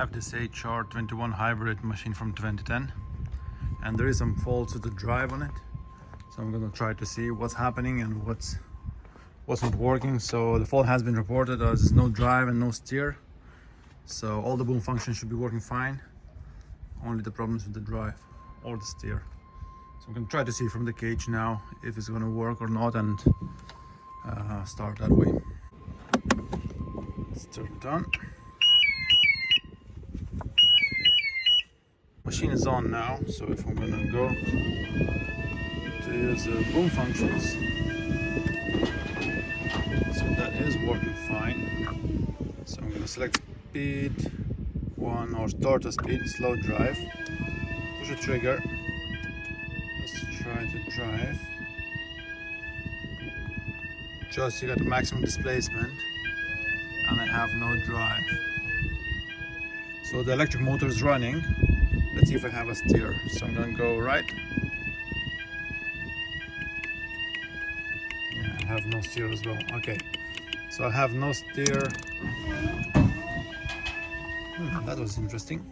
have this HR21 hybrid machine from 2010, and there is some faults with the drive on it. So I'm gonna try to see what's happening and what's not working. So the fault has been reported as there's no drive and no steer. So all the boom functions should be working fine. Only the problems with the drive or the steer. So I'm gonna try to see from the cage now if it's gonna work or not, and start that way. Let's turn it on. Machine is on now, so if I'm gonna go to use the boom functions, so that is working fine. So I'm gonna select speed 1 or start a speed, slow drive, push a trigger. Let's try to drive. Joystick at maximum displacement, and I have no drive. So the electric motor is running. Let's see if I have a steer. So I'm gonna go right. Yeah, I have no steer as well. Okay, so I have no steer. That was interesting.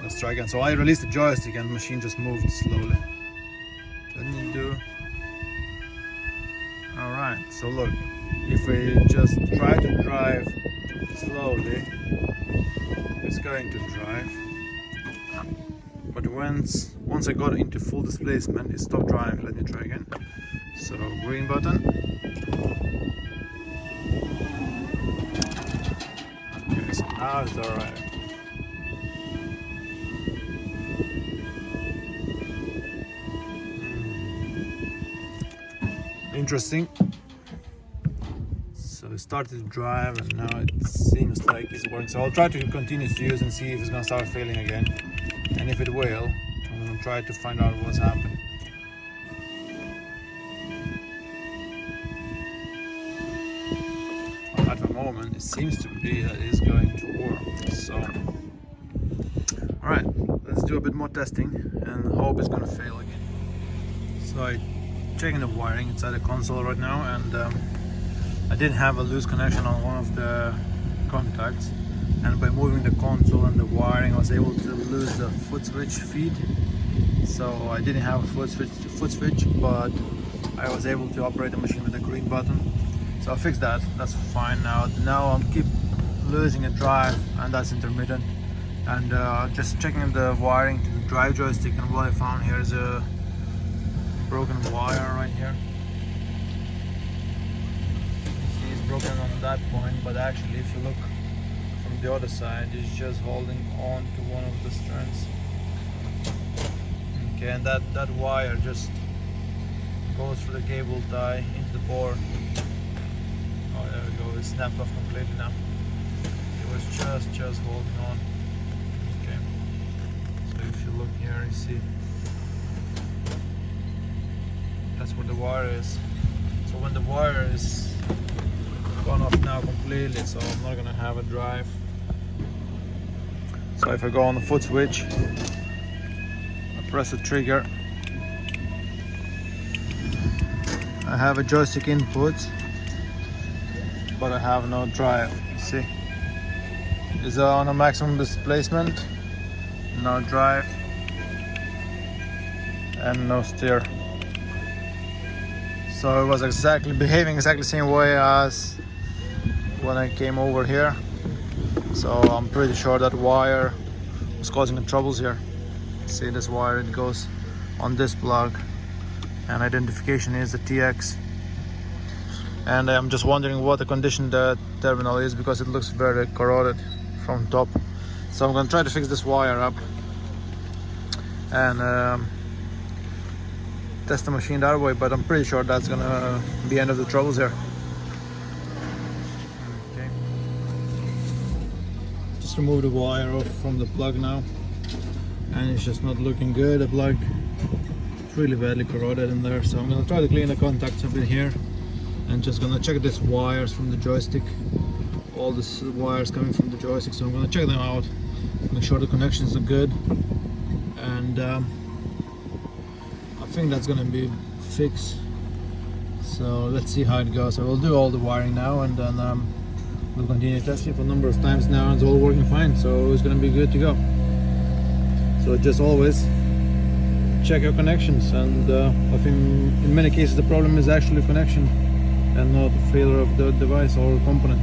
Let's try again. So I released the joystick and the machine just moved slowly. Let me do. Alright, so look, if we just try to drive slowly, it's going to drive. But once I got into full displacement, it stopped driving. Let me try again. So green button. Okay, so now it's alright. Interesting. So it started to drive and now it seems like it's working. So I'll try to continue to use and see if it's gonna start failing again. And if it will, I'm gonna try to find out what's happening. At the moment, it seems to be that it's going to work. So, alright, let's do a bit more testing and hope it's gonna fail again. So I'm checking the wiring inside the console right now, and I did have a loose connection on one of the contacts. And by moving the console and the wiring, I was able to lose the foot switch feed. So I didn't have a foot switch, but I was able to operate the machine with the green button. So I fixed that. That's fine now. Now I'm keep losing a drive, and that's intermittent. And just checking the wiring to the drive joystick, and what I found here is a broken wire right here. You see, it's broken on that point, but actually, if you look from the other side, is just holding on to one of the strands. Okay, and that wire just goes through the cable tie into the board. Oh, there we go, it snapped off completely now. It was just holding on. Okay, so if you look here, you see that's where the wire is. So when the wire is gone off now completely, so I'm not gonna have a drive. So if I go on the foot switch, I press the trigger, I have a joystick input, but I have no drive. You see, is on a maximum displacement, no drive, and no steer. So it was behaving exactly the same way as when I came over here. So I'm pretty sure that wire was causing the troubles here. See this wire, it goes on this plug, and identification is the TX. And I'm just wondering what the condition the terminal is, because it looks very corroded from top. So I'm gonna try to fix this wire up and test the machine that way, but I'm pretty sure that's gonna be end of the troubles here. Okay, just remove the wire off from the plug now, and it's just not looking good. The plug is really badly corroded in there, so I'm gonna try to clean the contacts a bit here, and just gonna check these wires from the joystick, all these wires coming from the joystick. So I'm gonna check them out, make sure the connections are good, and I think that's gonna be fixed. So let's see how it goes. I will do all the wiring now, and then We'll continue testing for a number of times now, and it's all working fine, so it's gonna be good to go. So just always check your connections, and I think in many cases the problem is actually connection and not failure of the device or component.